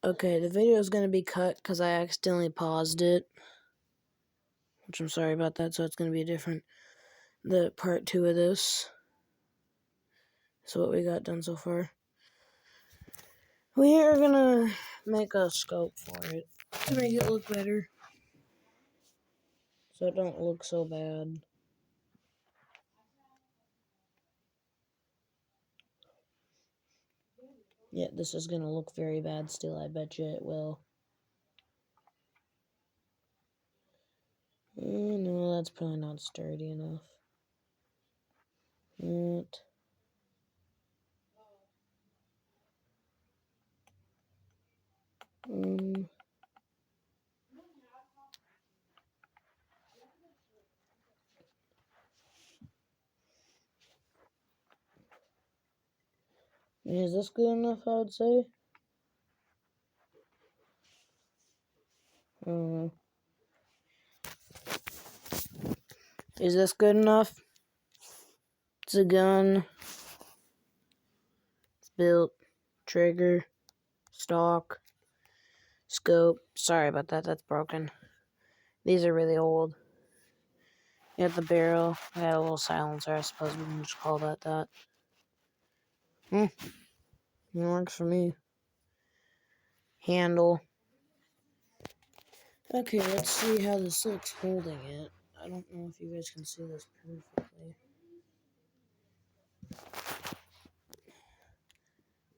Okay, the video is going to be cut because I accidentally paused it. Which I'm sorry about that, so it's going to be the part 2 of this. So what we got done so far. We are going to make a scope for it to make it look better. So it don't look so bad. Yeah, this is going to look very bad still, I bet you it will. No, that's probably not sturdy enough. What? Is this good enough, I would say? Is this good enough? It's a gun. It's built. Trigger. Stock. Scope. Sorry about that, that's broken. These are really old. You got the barrel. I got a little silencer, I suppose we can just call that. It works for me. Handle. Okay, let's see how this looks holding it. I don't know if you guys can see this perfectly.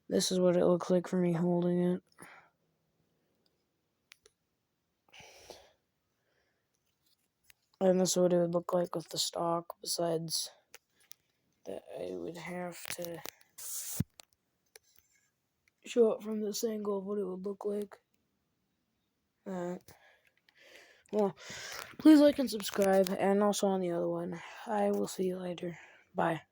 This is what it looks like for me holding it. And this is what it would look like with the stock, besides that I would have to show it from this angle of what it would look like. Well, please like and subscribe, and also on the other one. I will see you later. Bye.